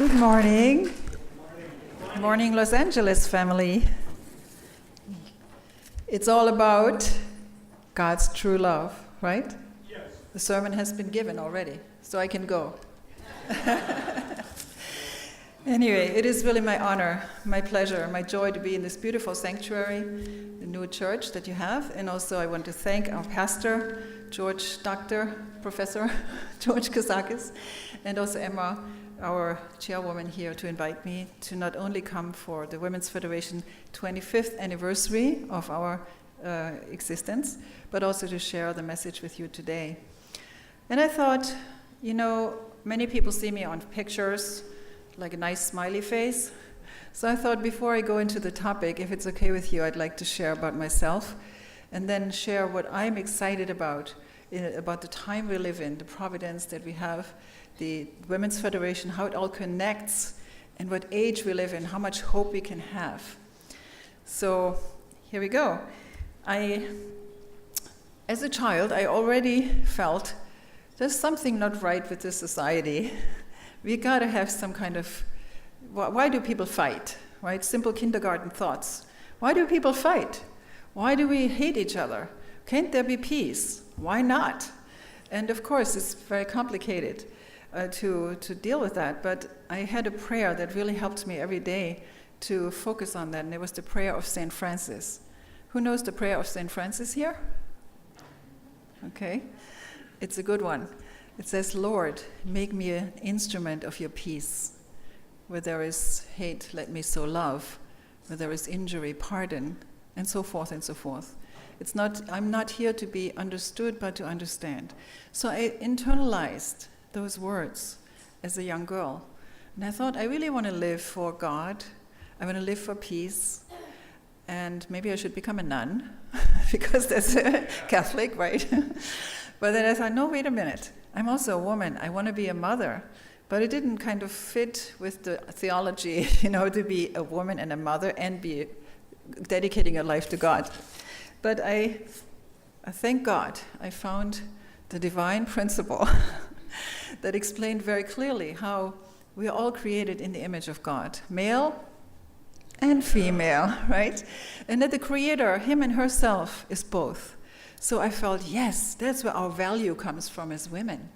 Good morning. Good morning, Los Angeles family. It's all about God's true love, right? Yes. The sermon has been given already, so I can go. Anyway, it is really my honor, my pleasure, my joy to be in this beautiful sanctuary, the new church that you have. And also I want to thank our pastor, Professor George Kasakis, and also Emma, our chairwoman here, to invite me to not only come for the Women's Federation 25th anniversary of our existence, but also to share the message with you today. And I thought, many people see me on pictures, like a nice smiley face. So I thought before I go into the topic, if it's okay with you, I'd like to share about myself and then share what I'm excited about the time we live in, the providence that we have, the Women's Federation, how it all connects, and what age we live in, how much hope we can have. So here we go. As a child, I already felt there's something not right with this society. We gotta have some kind of, why do people fight, right? Simple kindergarten thoughts. Why do people fight? Why do we hate each other? Can't there be peace? Why not? And of course, it's very complicated to deal with that, but I had a prayer that really helped me every day to focus on that, and it was the prayer of St. Francis. Who knows the prayer of St. Francis here? Okay, it's a good one. It says, Lord, make me an instrument of your peace. Where there is hate, let me sow love. Where there is injury, pardon, and so forth and so forth. I'm not here to be understood, but to understand. So I internalized those words as a young girl. And I thought, I really want to live for God. I want to live for peace. And maybe I should become a nun, because that's a Catholic, right? But then I thought, no, wait a minute. I'm also a woman. I want to be a mother. But it didn't kind of fit with the theology, to be a woman and a mother and be dedicating your life to God. But I thank God I found the divine principle that explained very clearly how we are all created in the image of God, male and female, right? And that the Creator, him and herself, is both. So I felt, yes, that's where our value comes from as women.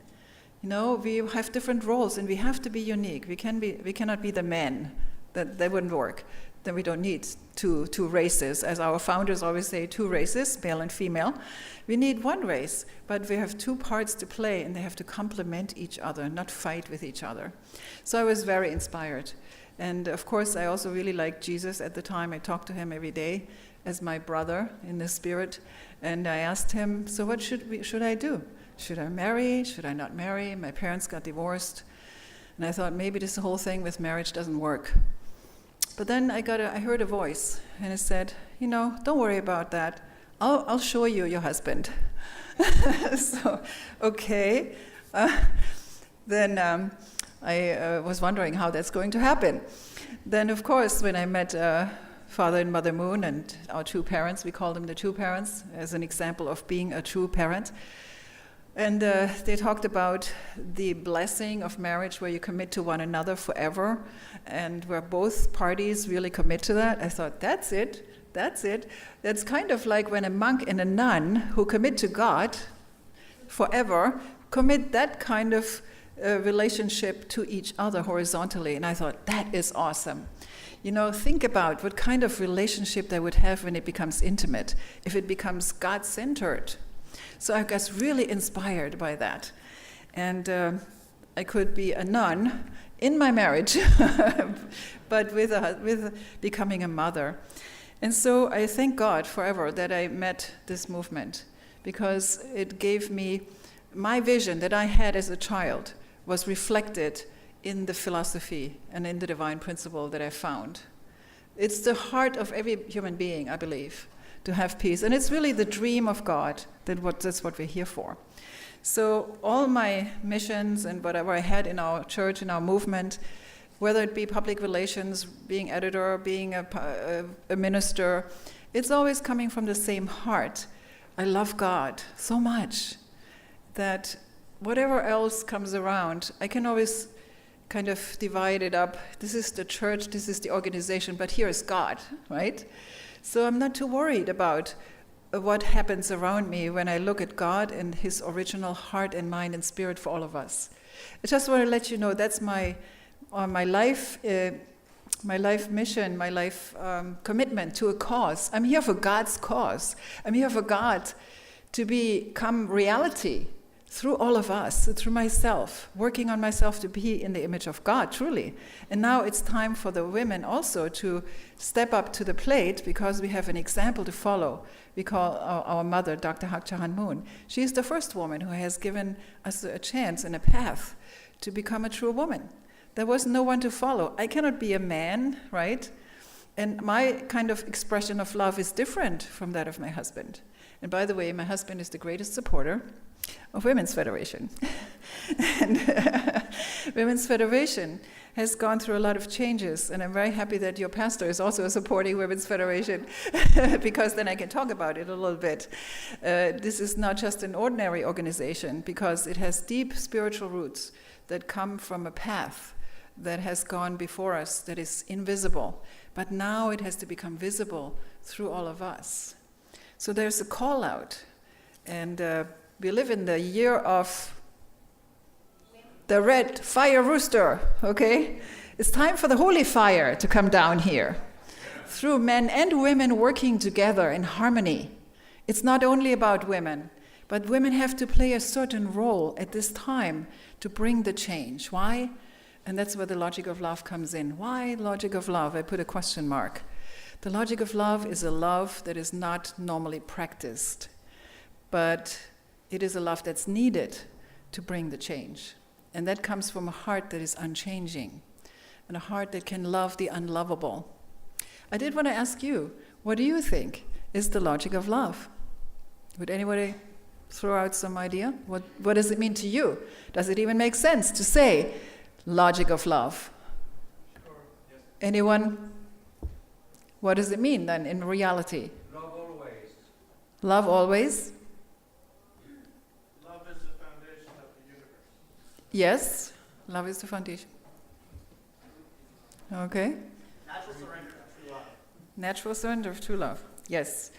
We have different roles and we have to be unique. We cannot be the men. That wouldn't work. Then we don't need two races. As our founders always say, two races, male and female. We need one race, but we have two parts to play and they have to complement each other, not fight with each other. So I was very inspired. And of course, I also really liked Jesus at the time. I talked to him every day as my brother in the spirit. And I asked him, so what should I do? Should I marry? Should I not marry? My parents got divorced. And I thought maybe this whole thing with marriage doesn't work. But then I heard a voice, and it said, don't worry about that. I'll show you your husband. So, okay. Then I was wondering how that's going to happen. Then, of course, when I met Father and Mother Moon and our two parents, we call them the two parents, as an example of being a true parent. And they talked about the blessing of marriage where you commit to one another forever and where both parties really commit to that. I thought, that's it. That's kind of like when a monk and a nun who commit to God forever commit that kind of relationship to each other horizontally. And I thought, that is awesome. Think about what kind of relationship they would have when it becomes intimate, if it becomes God-centered. So I got really inspired by that. And I could be a nun in my marriage, but with becoming a mother. And so I thank God forever that I met this movement, because it gave me my vision that I had as a child was reflected in the philosophy and in the divine principle that I found. It's the heart of every human being, I believe, to have peace. And it's really the dream of God, that's what we're here for. So all my missions and whatever I had in our church, in our movement, whether it be public relations, being editor, being a minister, it's always coming from the same heart. I love God so much that whatever else comes around, I can always kind of divided up. This is the church, this is the organization, but here is God, right? So I'm not too worried about what happens around me when I look at God and His original heart and mind and spirit for all of us. I just want to let you know that's my life mission, my life commitment to a cause. I'm here for God's cause. I'm here for God to become reality through all of us, through myself, working on myself to be in the image of God, truly. And now it's time for the women also to step up to the plate, because we have an example to follow. We call our mother, Dr. Hak Ja Han Moon. She is the first woman who has given us a chance and a path to become a true woman. There was no one to follow. I cannot be a man, right? And my kind of expression of love is different from that of my husband. And by the way, my husband is the greatest supporter of Women's Federation. And Women's Federation has gone through a lot of changes, and I'm very happy that your pastor is also supporting Women's Federation, because then I can talk about it a little bit. This is not just an ordinary organization, because it has deep spiritual roots that come from a path that has gone before us, that is invisible. But now it has to become visible through all of us. So there's a call out, and we live in the year of the red fire rooster, okay? It's time for the holy fire to come down here, through men and women working together in harmony. It's not only about women, but women have to play a certain role at this time to bring the change. Why? And that's where the logic of love comes in. Why logic of love? I put a question mark. The logic of love is a love that is not normally practiced, but it is a love that's needed to bring the change. And that comes from a heart that is unchanging, and a heart that can love the unlovable. I did want to ask you, what do you think is the logic of love? Would anybody throw out some idea? What does it mean to you? Does it even make sense to say logic of love? Sure, yes. Anyone? What does it mean then in reality? Love always. Love always? Love is the foundation of the universe. Yes, love is the foundation. Okay. Natural surrender of true love. Natural surrender of true love. Yes.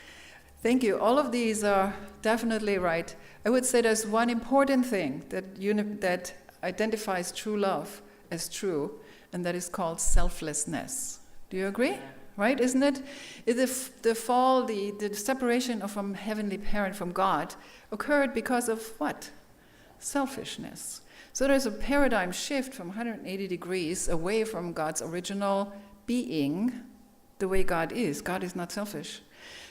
Thank you. All of these are definitely right. I would say there's one important thing that identifies true love as true, and that is called selflessness. Do you agree? Right? Isn't it? The fall, the separation from Heavenly Parent, from God, occurred because of what? Selfishness. So there's a paradigm shift from 180 degrees away from God's original being, the way God is. God is not selfish.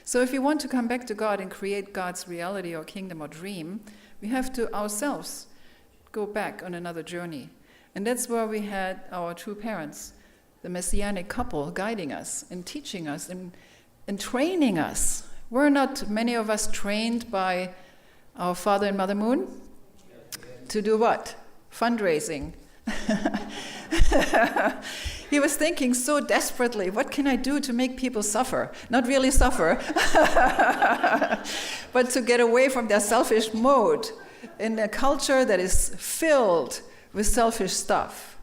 So if we want to come back to God and create God's reality or kingdom or dream, we have to ourselves go back on another journey. And that's where we had our true parents, the Messianic couple, guiding us and teaching us and training us. Were not many of us trained by our Father and Mother Moon? To do what? Fundraising. He was thinking so desperately, what can I do to make people suffer? Not really suffer, but to get away from their selfish mode in a culture that is filled with selfish stuff.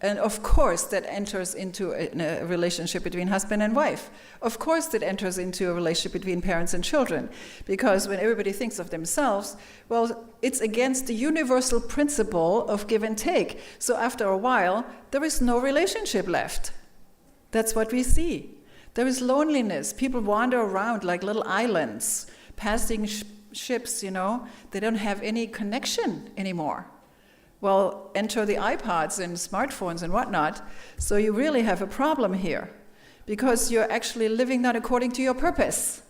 And of course that enters into a relationship between husband and wife. Of course that enters into a relationship between parents and children. Because when everybody thinks of themselves, well, it's against the universal principle of give and take. So after a while, there is no relationship left. That's what we see. There is loneliness. People wander around like little islands, passing ships, you know. They don't have any connection anymore. Well, enter the iPods and smartphones and whatnot, so you really have a problem here, because you're actually living not according to your purpose.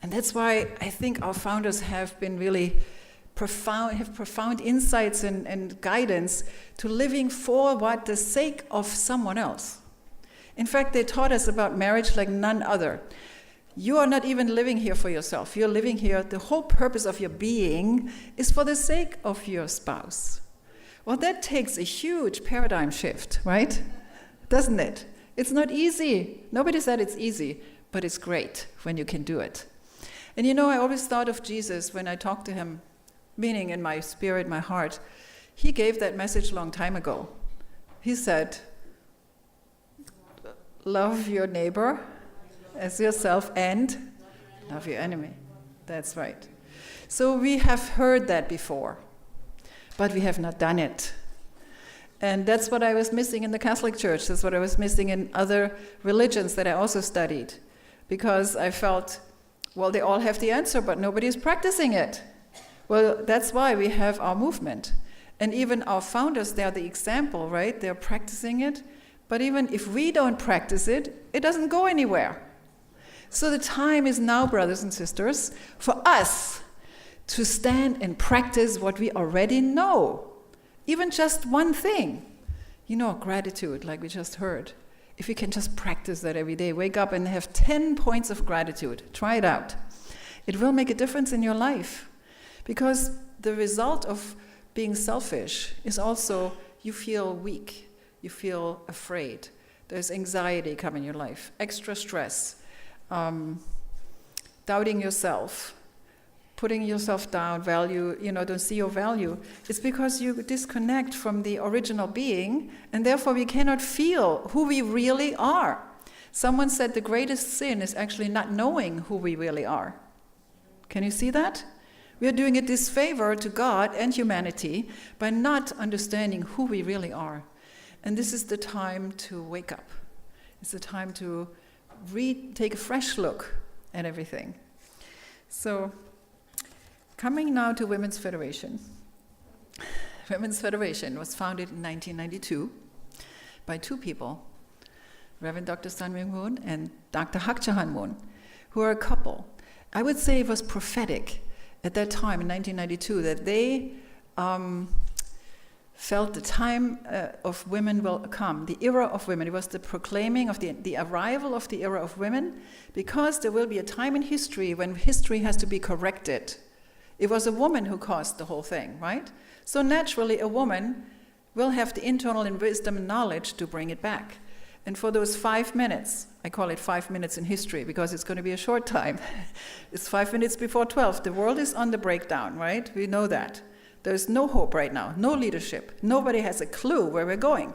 And that's why I think our founders have been really profound insights and guidance to living for what? The sake of someone else. In fact, they taught us about marriage like none other. You are not even living here for yourself. You're living here, the whole purpose of your being is for the sake of your spouse. Well, that takes a huge paradigm shift, right? Doesn't it? It's not easy. Nobody said it's easy, but it's great when you can do it. And you know, I always thought of Jesus when I talked to him, meaning in my spirit, my heart. He gave that message a long time ago. He said, love your neighbor as yourself and love your enemy. That's right. So we have heard that before, but we have not done it. And that's what I was missing in the Catholic Church. That's what I was missing in other religions that I also studied. Because I felt, well, they all have the answer, but nobody is practicing it. Well, that's why we have our movement. And even our founders, they are the example, right? They're practicing it. But even if we don't practice it, it doesn't go anywhere. So the time is now, brothers and sisters, for us to stand and practice what we already know. Even just one thing, gratitude, like we just heard. If you can just practice that every day, wake up and have 10 points of gratitude. Try it out. It will make a difference in your life. Because the result of being selfish is also you feel weak, you feel afraid. There's anxiety coming in your life, extra stress, doubting yourself, putting yourself down, don't see your value. It's because you disconnect from the original being, and therefore we cannot feel who we really are. Someone said the greatest sin is actually not knowing who we really are. Can you see that? We are doing a disfavor to God and humanity by not understanding who we really are. And this is the time to wake up. It's the time to take a fresh look at everything. So, coming now to Women's Federation. Women's Federation was founded in 1992 by two people, Reverend Dr. Sun Myung Moon and Dr. Hak Ja Han Moon, who are a couple. I would say it was prophetic at that time in 1992 that they felt the time of women will come, the era of women. It was the proclaiming of the arrival of the era of women, because there will be a time in history when history has to be corrected. It was a woman who caused the whole thing, right? So naturally, a woman will have the internal wisdom and knowledge to bring it back. And for those 5 minutes, I call it 5 minutes in history because it's going to be a short time. It's 5 minutes before 12. The world is on the breakdown, right? We know that. There's no hope right now, no leadership. Nobody has a clue where we're going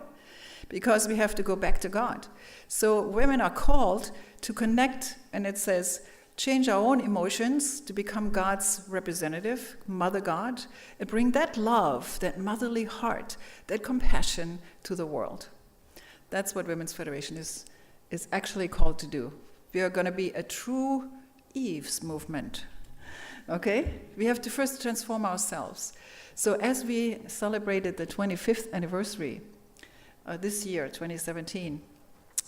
because we have to go back to God. So women are called to connect, and it says, change our own emotions to become God's representative, Mother God, and bring that love, that motherly heart, that compassion to the world. That's what Women's Federation is actually called to do. We are going to be a true Eve's movement. Okay? We have to first transform ourselves. So as we celebrated the 25th anniversary this year, 2017,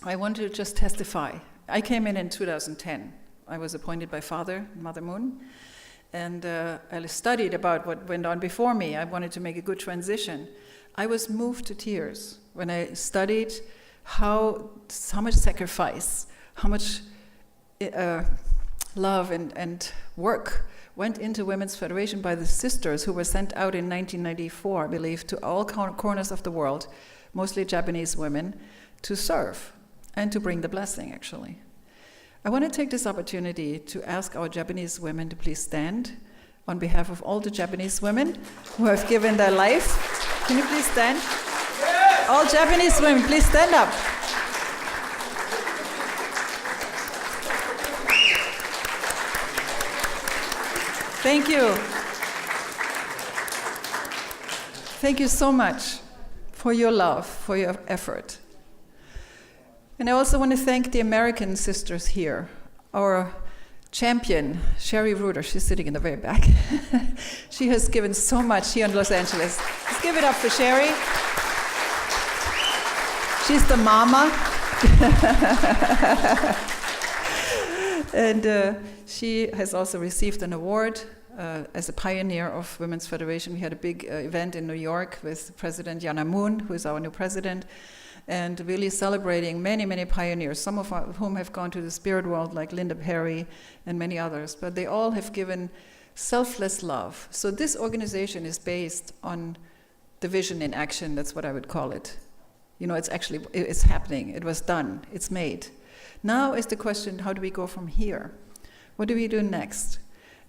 I wanted to just testify. I came in 2010. I was appointed by Father and Mother Moon, and I studied about what went on before me. I wanted to make a good transition. I was moved to tears when I studied how much sacrifice, how much love and work went into Women's Federation by the sisters who were sent out in 1994, I believe, to all corners of the world, mostly Japanese women, to serve and to bring the blessing, actually. I want to take this opportunity to ask our Japanese women to please stand on behalf of all the Japanese women who have given their life. Can you please stand? Yes! All Japanese women, please stand up. Thank you. Thank you so much for your love, for your effort. And I also want to thank the American sisters here. Our champion, Sherry Ruder, she's sitting in the very back. She has given so much here in Los Angeles. Let's give it up for Sherry. She's the mama. And she has also received an award as a pioneer of Women's Federation. We had a big event in New York with President Yana Moon, who is our new president, and really celebrating many, many pioneers, some of whom have gone to the spirit world, like Linda Perry and many others. But they all have given selfless love. So this organization is based on the vision in action. That's what I would call it. You know, it's happening. It was done. It's made. Now is the question, how do we go from here? What do we do next?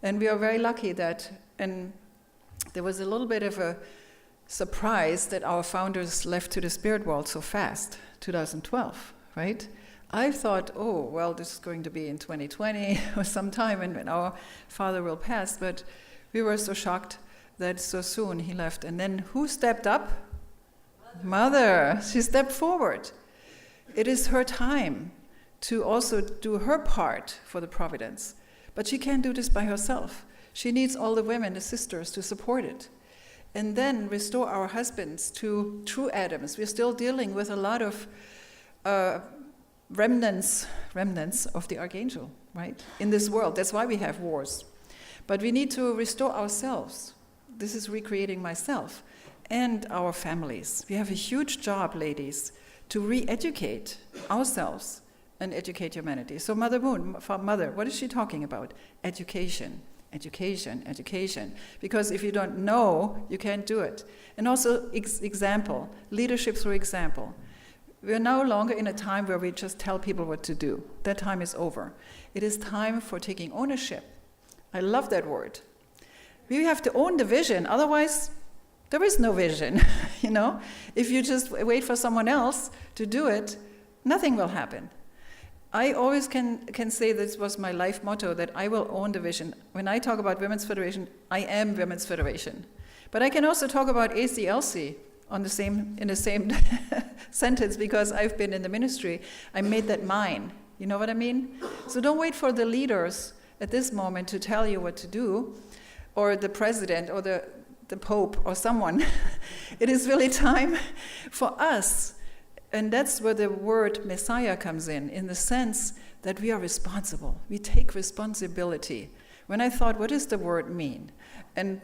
And we are very lucky that, and there was a little bit of a surprised that our founders left to the spirit world so fast, 2012, right? I thought, oh, well, this is going to be in 2020 or sometime and when our father will pass, but we were so shocked that so soon he left. And then who stepped up? Mother. She stepped forward. It is her time to also do her part for the providence. But she can't do this by herself. She needs all the women, the sisters, to support it. And then restore our husbands to true Adams. We're still dealing with a lot of remnants of the archangel, right? In this world. That's why we have wars. But we need to restore ourselves. This is recreating myself and our families. We have a huge job, ladies, to re-educate ourselves and educate humanity. So Mother Moon, Mother, what is she talking about? Education, education, education. Because if you don't know, you can't do it. And also example, leadership through example. We're no longer in a time where we just tell people what to do. That time is over. It is time for taking ownership. I love that word. We have to own the vision, otherwise there is no vision, you know? If you just wait for someone else to do it, nothing will happen. I always can say this was my life motto, that I will own the vision. When I talk about Women's Federation, I am Women's Federation. But I can also talk about ACLC in the same sentence, because I've been in the ministry. I made that mine. You know what I mean? So don't wait for the leaders at this moment to tell you what to do, or the president, or the Pope, or someone. It is really time for us. And that's where the word Messiah comes in the sense that we are responsible. We take responsibility. When I thought, what does the word mean? And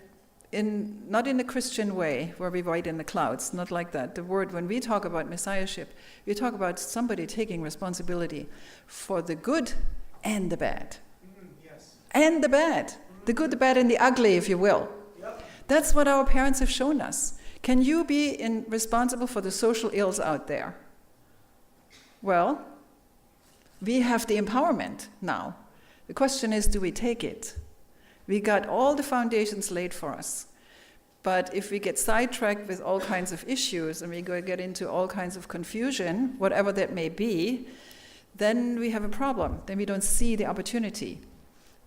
not in the Christian way, where we write in the clouds, not like that. The word, when we talk about Messiahship, we talk about somebody taking responsibility for the good and the bad. Yes. And the bad. The good, the bad, and the ugly, if you will. Yep. That's what our parents have shown us. Can you be responsible for the social ills out there? Well, we have the empowerment now. The question is, do we take it? We got all the foundations laid for us. But if we get sidetracked with all kinds of issues and we get into all kinds of confusion, whatever that may be, then we have a problem. Then we don't see the opportunity,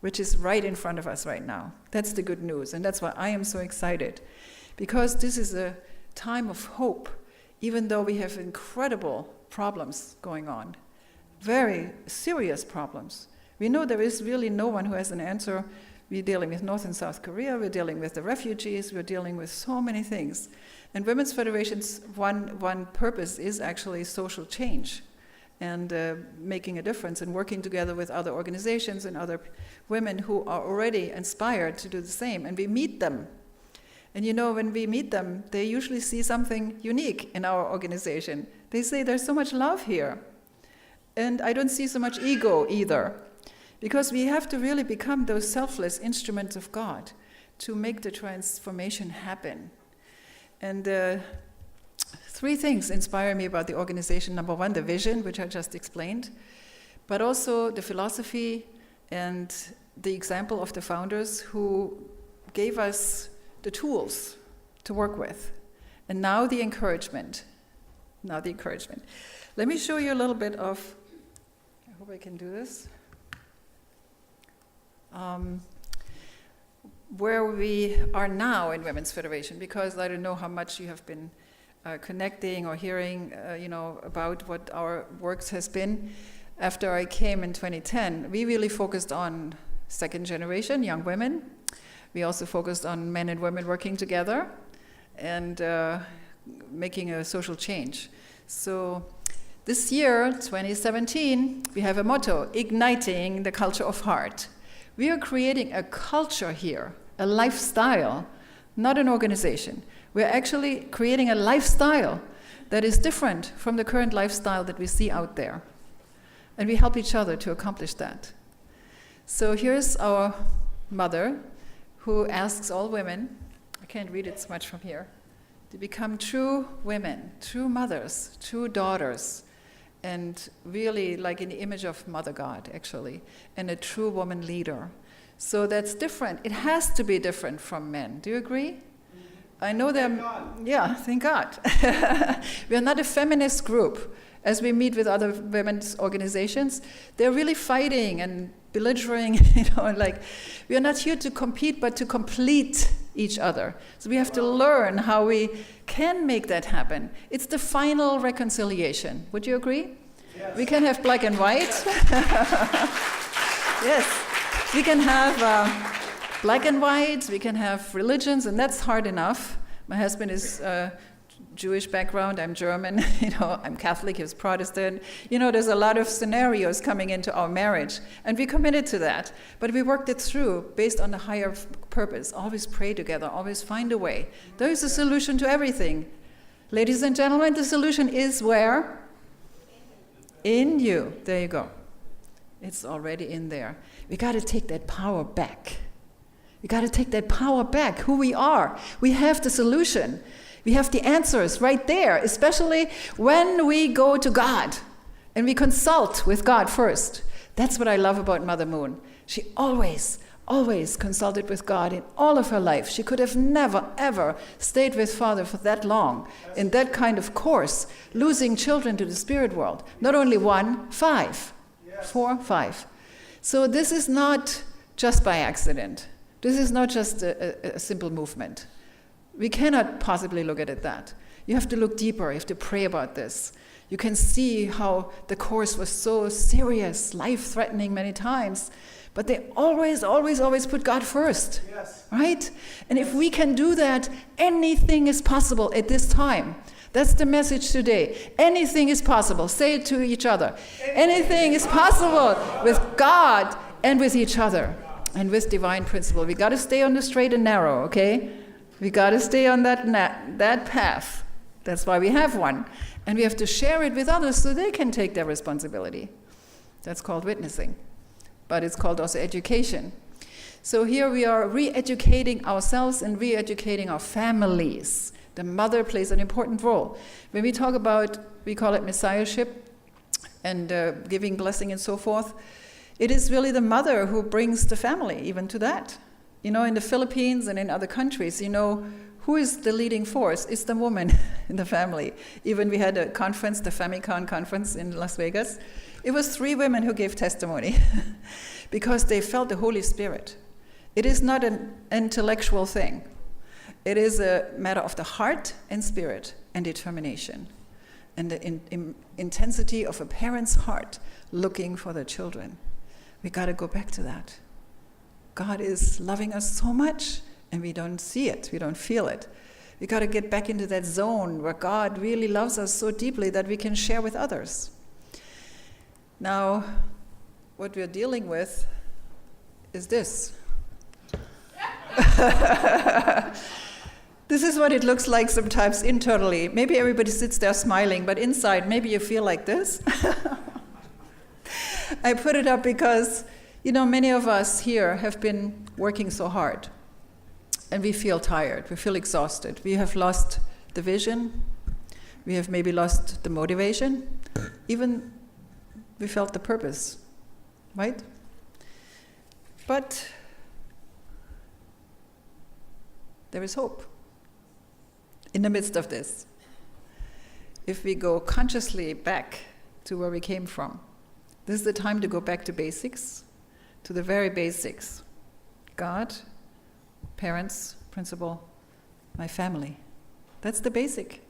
which is right in front of us right now. That's the good news, and that's why I am so excited. Because this is a time of hope, even though we have incredible problems going on. Very serious problems. We know there is really no one who has an answer. We're dealing with North and South Korea, we're dealing with the refugees, we're dealing with so many things. And Women's Federation's one purpose is actually social change and making a difference and working together with other organizations and other women who are already inspired to do the same. And we meet them. And you know, when we meet them, they usually see something unique in our organization. They say, there's so much love here. And I don't see so much ego either. Because we have to really become those selfless instruments of God to make the transformation happen. And 3 things inspire me about the organization. Number 1, the vision, which I just explained, but also the philosophy and the example of the founders who gave us the tools to work with. And now the encouragement. Let me show you a little bit of, I hope I can do this, where we are now in Women's Federation, because I don't know how much you have been connecting or hearing, about what our works has been. After I came in 2010, we really focused on second generation, young women. We also focused on men and women working together and making a social change. So this year, 2017, we have a motto, igniting the culture of heart. We are creating a culture here, a lifestyle, not an organization. We're actually creating a lifestyle that is different from the current lifestyle that we see out there. And we help each other to accomplish that. So here's our mother, who asks all women, I can't read it so much from here, to become true women, true mothers, true daughters, and really like in the image of Mother God, actually, and a true woman leader. So that's different. It has to be different from men. Do you agree? I know them. Thank God. Yeah, thank God. We are not a feminist group. As we meet with other women's organizations, they're really fighting and belligerent, like we are not here to compete but to complete each other. So we have to learn how we can make that happen. It's the final reconciliation. Would you agree? Yes. We can have black and white. Yes. We can have black and white, we can have religions, and that's hard enough. My husband is Jewish background, I'm German, I'm Catholic, he's Protestant. There's a lot of scenarios coming into our marriage, and we committed to that. But we worked it through based on the higher purpose. Always pray together, always find a way. There is a solution to everything. Ladies and gentlemen, the solution is where? In you. There you go. It's already in there. We got to take that power back. We got to take that power back, who we are. We have the solution. We have the answers right there, especially when we go to God and we consult with God first. That's what I love about Mother Moon. She always consulted with God in all of her life. She could have never, ever stayed with Father for that long in that kind of course, losing children to the spirit world. Not only 1, 5. 4, 5. So this is not just by accident. This is not just a simple movement. We cannot possibly look at it that. You have to look deeper. You have to pray about this. You can see how the course was so serious, life-threatening many times, but they always put God first. Yes. Right? And if we can do that, anything is possible at this time. That's the message today. Anything is possible. Say it to each other. Anything is possible with God and with each other and with divine principle. We got to stay on the straight and narrow, okay? We got to stay on that path. That's why we have one. And we have to share it with others so they can take their responsibility. That's called witnessing. But it's called also education. So here we are re-educating ourselves and re-educating our families. The mother plays an important role. When we talk about, we call it messiahship and giving blessing and so forth, it is really the mother who brings the family even to that. In the Philippines and in other countries, who is the leading force? It's the woman in the family. Even we had a conference, the Famicon conference in Las Vegas. It was 3 women who gave testimony because they felt the Holy Spirit. It is not an intellectual thing. It is a matter of the heart and spirit and determination and the intensity of a parent's heart looking for their children. We got to go back to that. God is loving us so much and we don't see it, we don't feel it. We got to get back into that zone where God really loves us so deeply that we can share with others. Now, what we're dealing with is this. This is what it looks like sometimes internally. Maybe everybody sits there smiling, but inside, maybe you feel like this. I put it up because, many of us here have been working so hard. And we feel tired, we feel exhausted. We have lost the vision. We have maybe lost the motivation. Even we felt the purpose, right? But there is hope in the midst of this. If we go consciously back to where we came from, this is the time to go back to basics, to the very basics. God, parents, principle, my family. That's the basic.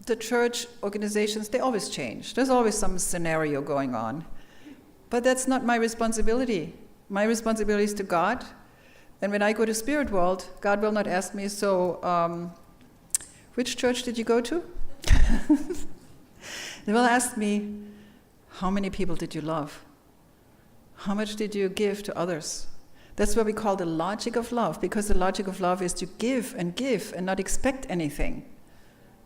The church organizations, they always change. There's always some scenario going on. But that's not my responsibility. My responsibility is to God. And when I go to Spirit World, God will not ask me, so which church did you go to? They will ask me, how many people did you love? How much did you give to others? That's what we call the logic of love, because the logic of love is to give and not expect anything,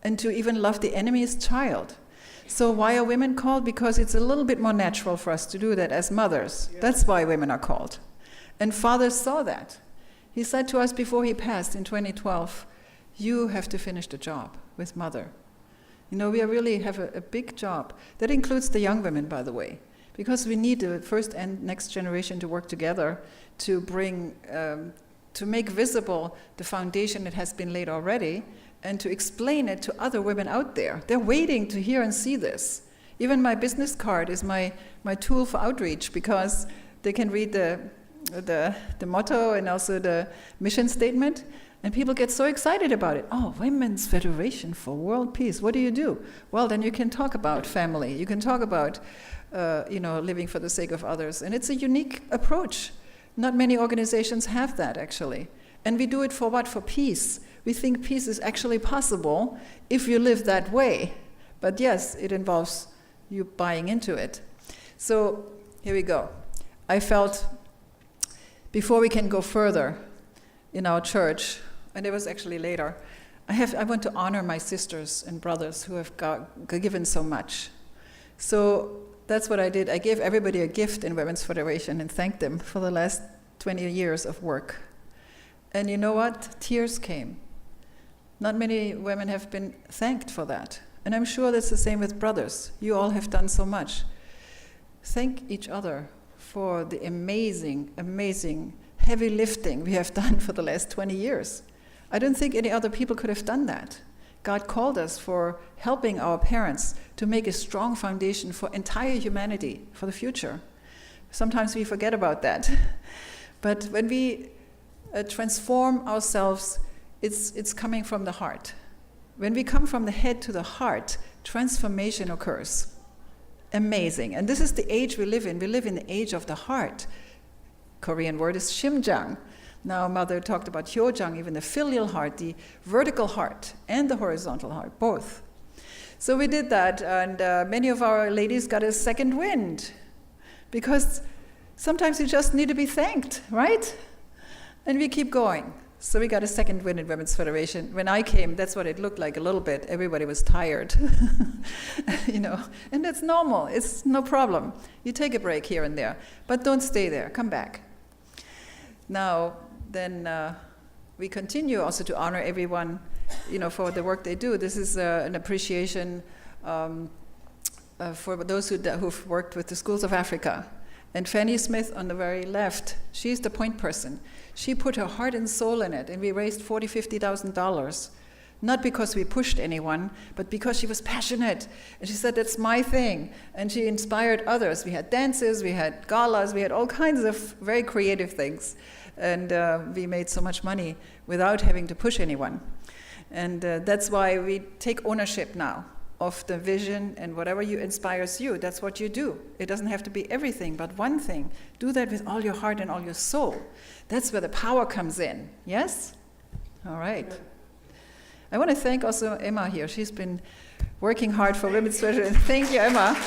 and to even love the enemy's child. So why are women called? Because it's a little bit more natural for us to do that as mothers. Yeah. That's why women are called. And Father saw that. He said to us before he passed in 2012, you have to finish the job with Mother. We really have a big job. That includes the young women, by the way, because we need the first and next generation to work together to bring to make visible the foundation that has been laid already, and to explain it to other women out there. They're waiting to hear and see this. Even my business card is my tool for outreach, because they can read the motto and also the mission statement, and people get so excited about it. Oh, Women's Federation for World Peace. What do you do? Well, then you can talk about family. You can talk about living for the sake of others. And it's a unique approach. Not many organizations have that, actually. And we do it for what? For peace. We think peace is actually possible if you live that way. But yes, it involves you buying into it. So here we go. I felt, before we can go further in our church, and it was actually later, I want to honor my sisters and brothers who have given so much. So that's what I did. I gave everybody a gift in Women's Federation and thanked them for the last 20 years of work. And you know what? Tears came. Not many women have been thanked for that. And I'm sure that's the same with brothers. You all have done so much. Thank each other for the amazing, amazing heavy lifting we have done for the last 20 years. I don't think any other people could have done that. God called us for helping our parents to make a strong foundation for entire humanity, for the future. Sometimes we forget about that. But when we transform ourselves, it's coming from the heart. When we come from the head to the heart, transformation occurs. Amazing. And this is the age we live in. We live in the age of the heart. Korean word is shimjang. Now, Mother talked about hyojang, even the filial heart, the vertical heart, and the horizontal heart, both. So we did that, and many of our ladies got a second wind, because sometimes you just need to be thanked, right? And we keep going. So we got a second wind in Women's Federation. When I came, that's what it looked like a little bit. Everybody was tired, and that's normal. It's no problem. You take a break here and there, but don't stay there. Come back. Now, then we continue also to honor everyone, for the work they do. This is an appreciation for those who've worked with the Schools of Africa. And Fanny Smith on the very left, she's the point person. She put her heart and soul in it, and we raised $40,000, $50,000. Not because we pushed anyone, but because she was passionate. And she said, that's my thing. And she inspired others. We had dances, we had galas, we had all kinds of very creative things. And we made so much money without having to push anyone. And that's why we take ownership now of the vision, and whatever inspires you, that's what you do. It doesn't have to be everything, but one thing. Do that with all your heart and all your soul. That's where the power comes in. Yes? All right. I want to thank also Emma here. She's been working hard for Women's Federation. Thank you, Emma.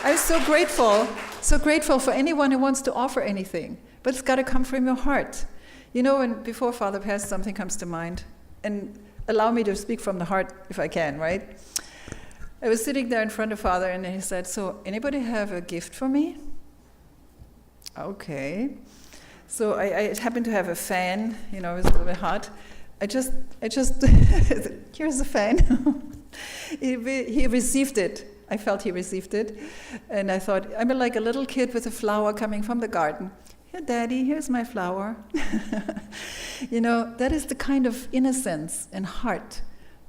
I'm so grateful for anyone who wants to offer anything, but it's got to come from your heart. When before Father passed, something comes to mind, and allow me to speak from the heart if I can, right? I was sitting there in front of Father, and he said, so anybody have a gift for me? Okay. So I happened to have a fan, it was a little bit hot. I just here's the fan. He received it. I felt he received it. And I thought, I'm like a little kid with a flower coming from the garden. Here, Daddy, here's my flower. That is the kind of innocence and heart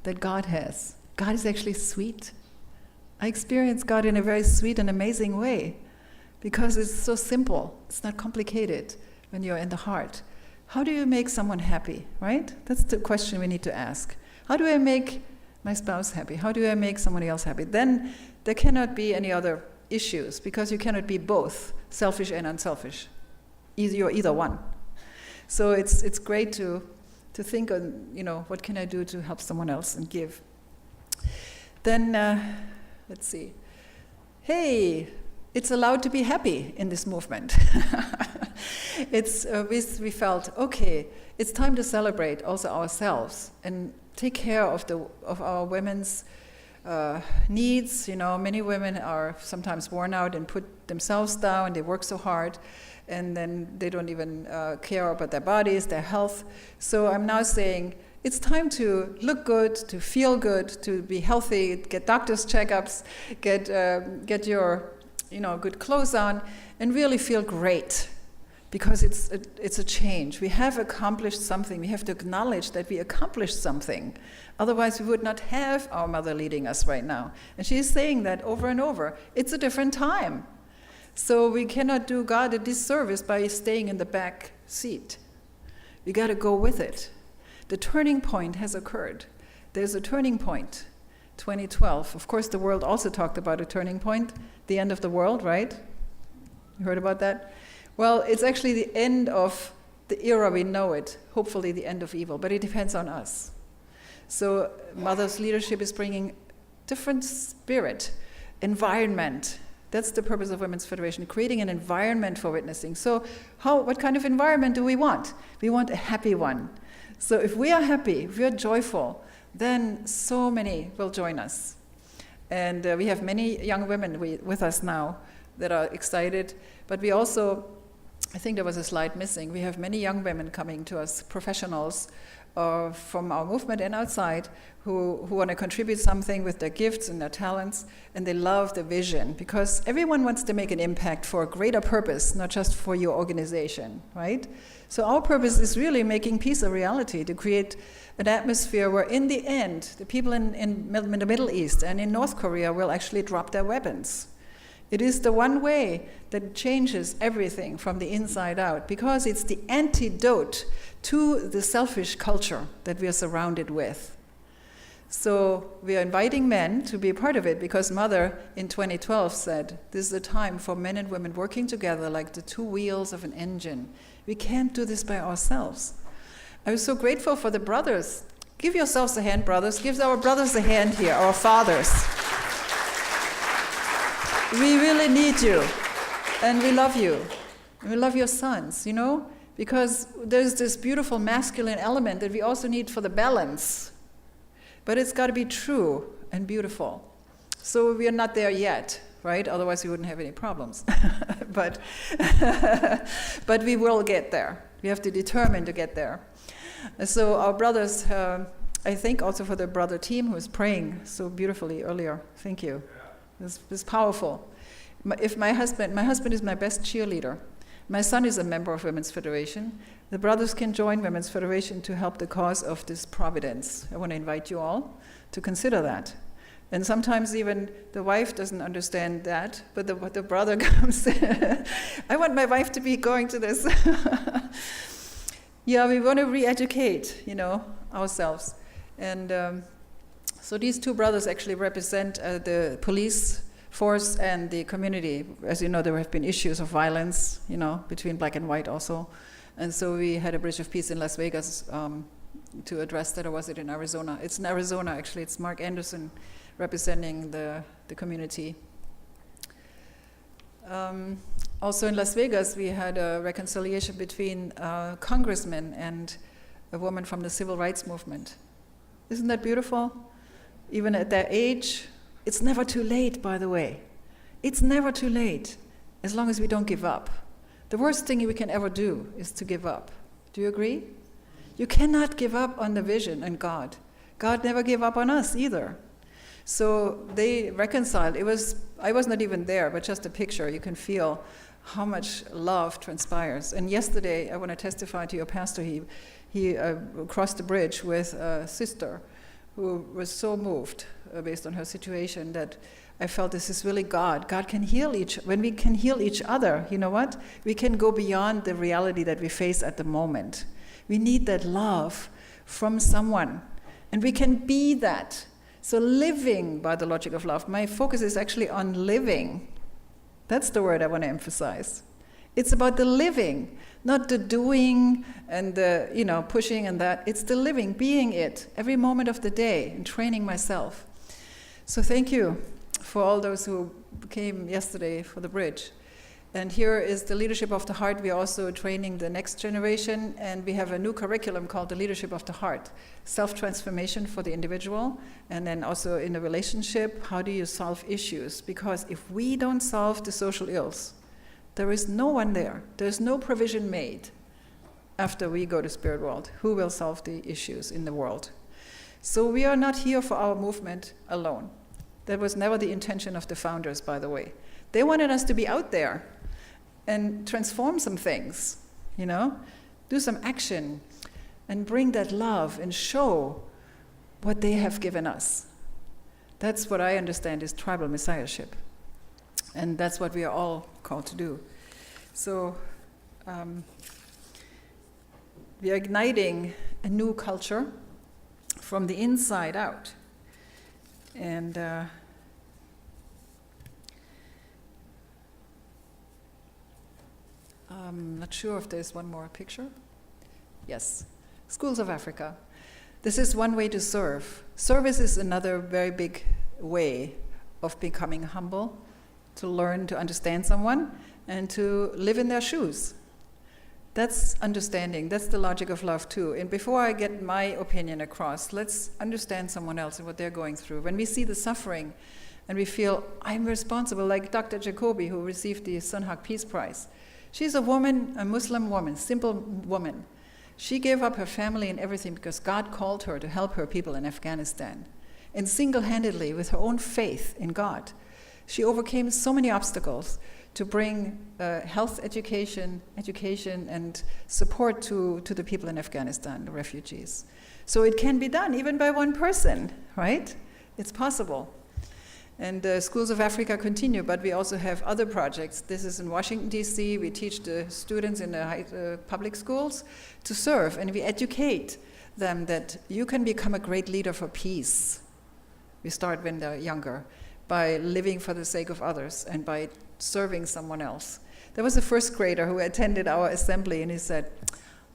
that God has. God is actually sweet. I experience God in a very sweet and amazing way, because it's so simple. It's not complicated when you're in the heart. How do you make someone happy, right? That's the question we need to ask. How do I make my spouse happy? How do I make somebody else happy? Then there cannot be any other issues, because you cannot be both selfish and unselfish. You're either one. So it's great to think on, what can I do to help someone else and give. Then, let's see. Hey, it's allowed to be happy in this movement. We felt, okay, it's time to celebrate also ourselves and take care of our women's needs. Many women are sometimes worn out and put themselves down. They work so hard, and then they don't even care about their bodies, their health. So I'm now saying it's time to look good, to feel good, to be healthy, get doctor's checkups, get your good clothes on, and really feel great, because it's a change. We have accomplished something. We have to acknowledge that we accomplished something. Otherwise, we would not have our mother leading us right now. And she's saying that over and over. It's a different time. So we cannot do God a disservice by staying in the back seat. We got to go with it. The turning point has occurred. There's a turning point, 2012. Of course, the world also talked about a turning point, the end of the world, right? You heard about that? Well, it's actually the end of the era we know it, hopefully the end of evil, but it depends on us. So Mother's leadership is bringing different spirit, environment. That's the purpose of Women's Federation, creating an environment for witnessing. So what kind of environment do we want? We want a happy one. So if we are happy, if we are joyful, then so many will join us. And we have many young women with us now that are excited, but we also, I think there was a slide missing, we have many young women coming to us, professionals from our movement and outside, who want to contribute something with their gifts and their talents, and they love the vision, because everyone wants to make an impact for a greater purpose, not just for your organization, right? So our purpose is really making peace a reality, to create an atmosphere where in the end, the people in the Middle East and in North Korea will actually drop their weapons. It is the one way that changes everything from the inside out, because it's the antidote to the selfish culture that we are surrounded with. So we are inviting men to be a part of it, because Mother in 2012 said, this is a time for men and women working together like the two wheels of an engine. We can't do this by ourselves. I was so grateful for the brothers. Give yourselves a hand, brothers. Give our brothers a hand here, our fathers. We really need you, and we love you. And we love your sons, because there's this beautiful masculine element that we also need for the balance. But it's got to be true and beautiful. So we are not there yet, right? Otherwise we wouldn't have any problems. but we will get there. We have to determine to get there. So our brothers, I think also for the brother team who was praying so beautifully earlier. Thank you. It's powerful. If my husband is my best cheerleader. My son is a member of Women's Federation. The brothers can join Women's Federation to help the cause of this providence. I want to invite you all to consider that. And sometimes even the wife doesn't understand that, but the brother comes, I want my wife to be going to this. Yeah, we want to re-educate, ourselves. And so these two brothers actually represent the police force and the community. As you know, there have been issues of violence, between black and white also. And so we had a Bridge of Peace in Las Vegas to address that, or was it in Arizona? It's in Arizona, actually. It's Mark Anderson representing the community. Also in Las Vegas, we had a reconciliation between a congressman and a woman from the civil rights movement. Isn't that beautiful? Even at their age, it's never too late, by the way. It's never too late, as long as we don't give up. The worst thing we can ever do is to give up. Do you agree? You cannot give up on the vision and God. God never gave up on us either. So they reconciled. I was not even there, but just a picture. You can feel how much love transpires. And yesterday, I want to testify to your pastor. He crossed the bridge with a sister who was so moved based on her situation that I felt this is really God. God can heal when we can heal each other, you know what? We can go beyond the reality that we face at the moment. We need that love from someone, and we can be that. So living by the logic of love. My focus is actually on living. That's the word I want to emphasize. It's about the living, not the doing and the pushing and that. It's the living, being it, every moment of the day, and training myself. So thank you for all those who came yesterday for the bridge. And here is the Leadership of the Heart. We are also training the next generation, and we have a new curriculum called the Leadership of the Heart. Self-transformation for the individual, and then also in a relationship, how do you solve issues? Because if we don't solve the social ills, there is no one there. There's no provision made after we go to spirit world. Who will solve the issues in the world? So we are not here for our movement alone. That was never the intention of the founders, by the way. They wanted us to be out there and transform some things, do some action and bring that love and show what they have given us. That's what I understand is tribal messiahship. And that's what we are all called to do. So we are igniting a new culture from the inside out. And I'm not sure if there's one more picture. Yes, Schools of Africa. This is one way to serve. Service is another very big way of becoming humble, to learn to understand someone and to live in their shoes. That's understanding. That's the logic of love too. And before I get my opinion across, let's understand someone else and what they're going through. When we see the suffering and we feel, I'm responsible, like Dr. Jacobi, who received the Sunhak Peace Prize. She's a woman, a Muslim woman, simple woman. She gave up her family and everything because God called her to help her people in Afghanistan. And single-handedly, with her own faith in God, she overcame so many obstacles to bring health education and support to the people in Afghanistan, the refugees. So it can be done, even by one person, right? It's possible. And the Schools of Africa continue, but we also have other projects. This is in Washington, D.C. We teach the students in the public schools to serve, and we educate them that you can become a great leader for peace. We start when they're younger, by living for the sake of others and by serving someone else. There was a first grader who attended our assembly, and he said,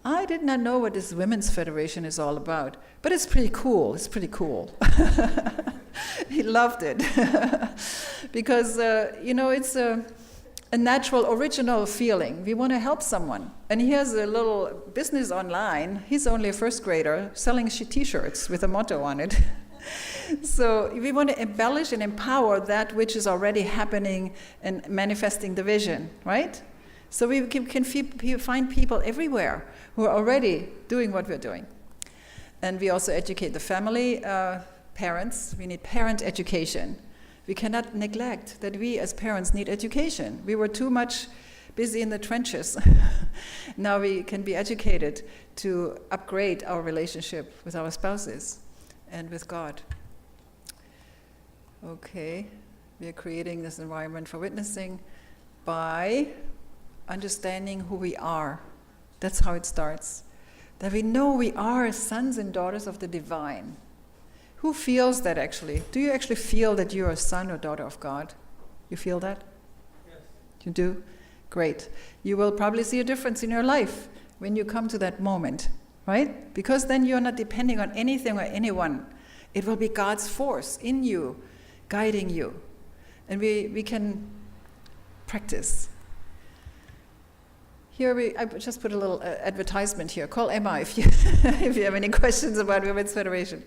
I did not know what this Women's Federation is all about, but it's pretty cool. It's pretty cool. He loved it because, it's a natural, original feeling. We want to help someone. And he has a little business online. He's only a first grader selling T-shirts with a motto on it. So we want to embellish and empower that which is already happening and manifesting the vision, right? So we can find people everywhere who are already doing what we're doing. And we also educate the family, parents. We need parent education. We cannot neglect that we as parents need education. We were too much busy in the trenches. Now we can be educated to upgrade our relationship with our spouses and with God. Okay, we are creating this environment for witnessing by understanding who we are. That's how it starts. That we know we are sons and daughters of the divine. Who feels that actually? Do you actually feel that you're a son or daughter of God? You feel that? Yes. You do? Great. You will probably see a difference in your life when you come to that moment, right? Because then you're not depending on anything or anyone. It will be God's force in you, guiding you. And we can practice. Here I just put a little advertisement here. Call Emma if you if you have any questions about Women's Federation.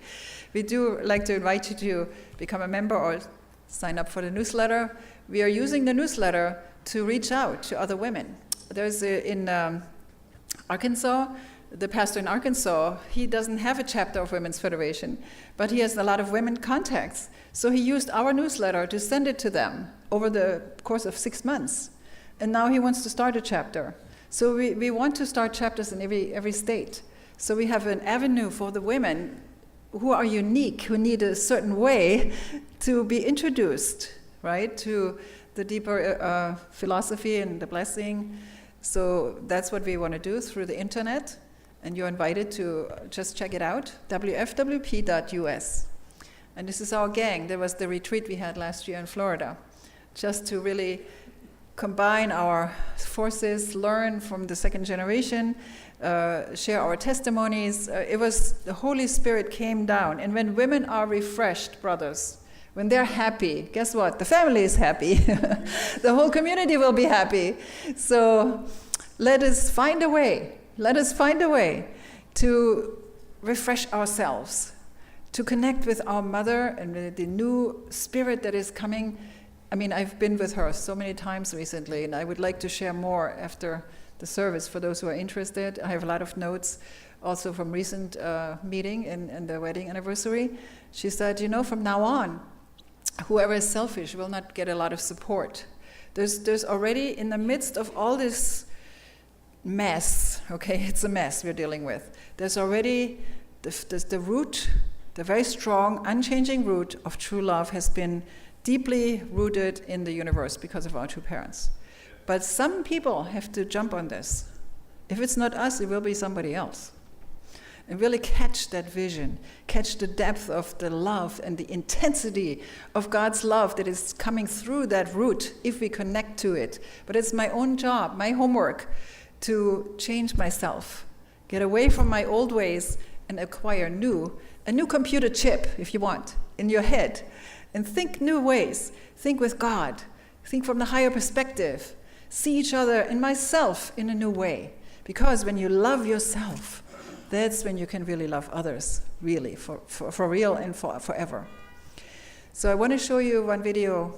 We do like to invite you to become a member or sign up for the newsletter. We are using the newsletter to reach out to other women. There's in Arkansas, the pastor in Arkansas, he doesn't have a chapter of Women's Federation, but he has a lot of women contacts. So he used our newsletter to send it to them over the course of 6 months. And now he wants to start a chapter. So we want to start chapters in every state. So we have an avenue for the women who are unique, who need a certain way to be introduced, right, to the deeper philosophy and the blessing. So that's what we want to do through the internet. And you're invited to just check it out, wfwp.us. And this is our gang. There was the retreat we had last year in Florida, just to really combine our forces, learn from the second generation, share our testimonies. It was the Holy Spirit came down. And when women are refreshed, brothers, when they're happy, guess what? The family is happy. The whole community will be happy. So let us find a way. Let us find a way to refresh ourselves, to connect with our mother and the new spirit that is coming. I mean, I've been with her so many times recently, and I would like to share more after the service for those who are interested. I have a lot of notes also from recent meeting and the wedding anniversary. She said, from now on, whoever is selfish will not get a lot of support. There's already, in the midst of all this mess, okay, it's a mess we're dealing with, there's already the root, the very strong, unchanging root of true love has been deeply rooted in the universe because of our two parents. But some people have to jump on this. If it's not us, it will be somebody else. And really catch that vision, catch the depth of the love and the intensity of God's love that is coming through that root if we connect to it. But it's my own job, my homework, to change myself, get away from my old ways and acquire a new computer chip, if you want, in your head, and think new ways, think with God, think from the higher perspective, see each other and myself in a new way. Because when you love yourself, that's when you can really love others, really, for real and forever. So I want to show you one video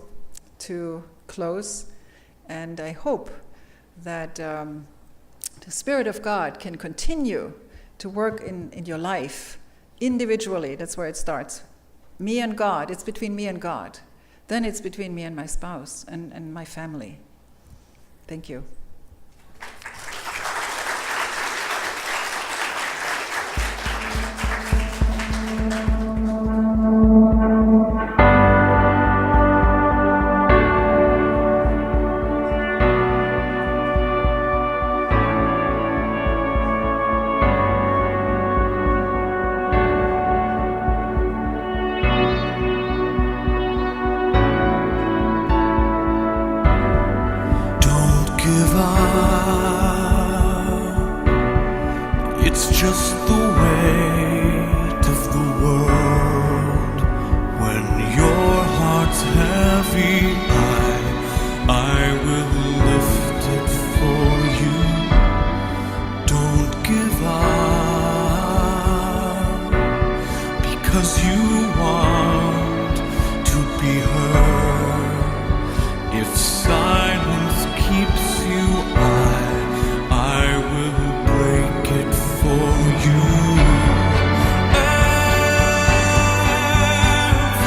to close, and I hope that the Spirit of God can continue to work in your life, individually. That's where it starts. Me and God, it's between me and God. Then it's between me and my spouse and my family. Thank you. It's just the weight of the world. When your heart's heavy, I will lift it for you. Don't give up, because you want to be heard. If silence keeps you, I will break it for you.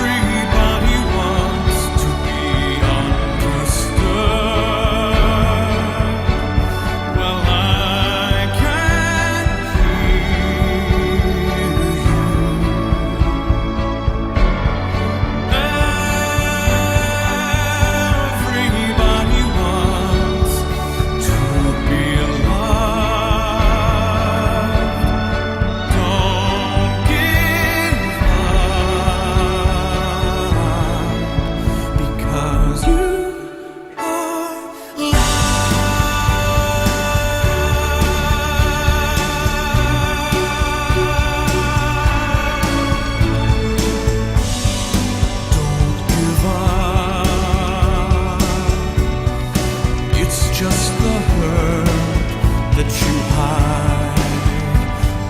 Everybody wants to be understood. Well, I can hear you. Everybody wants to be loved. Don't give up, because you are Don't give up. It's just the hurt that you hide.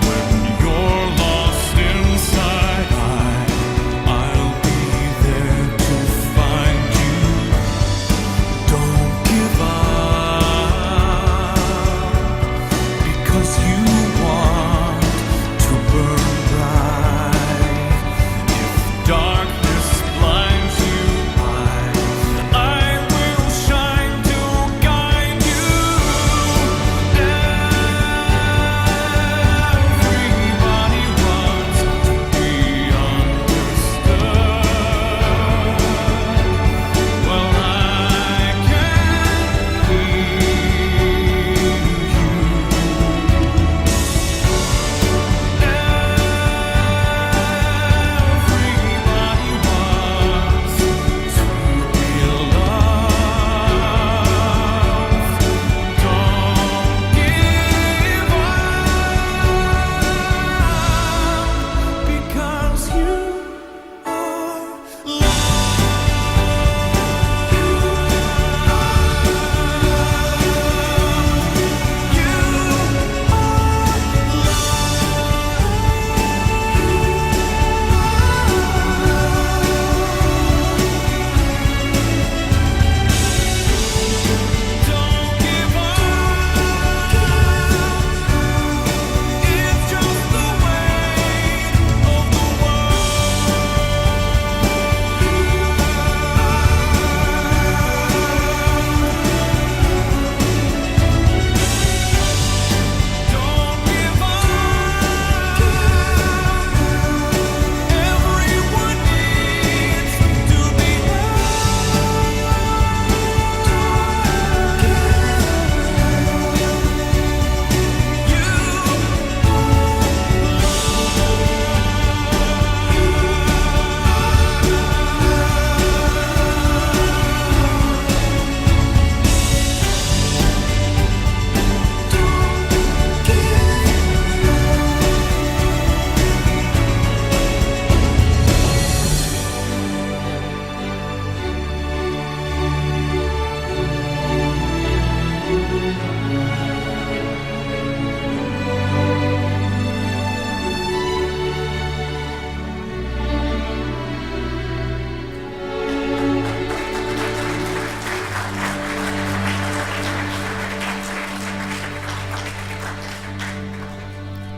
When you're lost inside, I'll be there to find you. Don't give up, because you want to burn bright. If darkness blinds you, I will shine to guide you.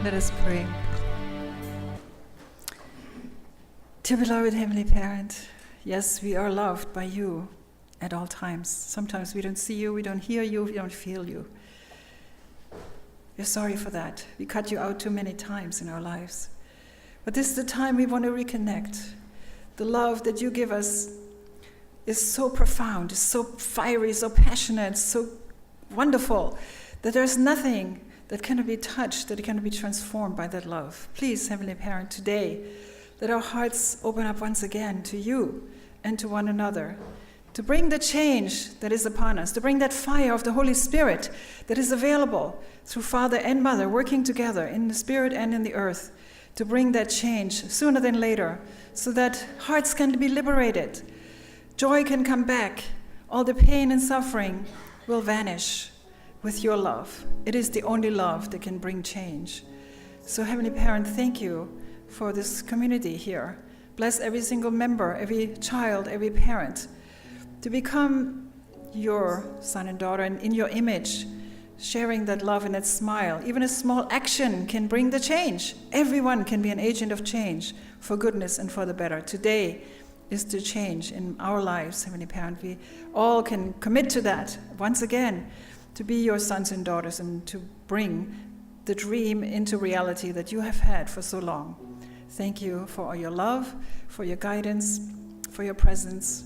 Let us pray. Dear beloved Heavenly Parent, yes, we are loved by you at all times. Sometimes we don't see you, we don't hear you, we don't feel you. We're sorry for that. We cut you out too many times in our lives. But this is the time we want to reconnect. The love that you give us is so profound, is so fiery, so passionate, so wonderful, that there's nothing that cannot be touched, that cannot be transformed by that love. Please, Heavenly Parent, today, let our hearts open up once again to you and to one another, to bring the change that is upon us, to bring that fire of the Holy Spirit that is available through Father and Mother working together in the Spirit and in the earth, to bring that change sooner than later, so that hearts can be liberated, joy can come back, all the pain and suffering will vanish with your love. It is the only love that can bring change. So, Heavenly Parent, thank you for this community here. Bless every single member, every child, every parent, to become your son and daughter and in your image, sharing that love and that smile. Even a small action can bring the change. Everyone can be an agent of change for goodness and for the better. Today is the change in our lives, Heavenly Parent. We all can commit to that once again, to be your sons and daughters and to bring the dream into reality that you have had for so long. Thank you for all your love, for your guidance, for your presence.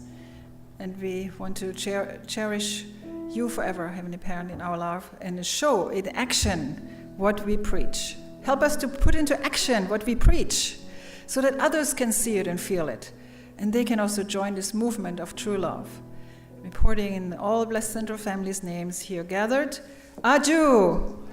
And we want to cherish you forever, Heavenly Parent, in our love, and show in action what we preach. Help us to put into action what we preach, so that others can see it and feel it, and they can also join this movement of true love. Reporting in all Blessed Central Families' names here gathered. Adieu!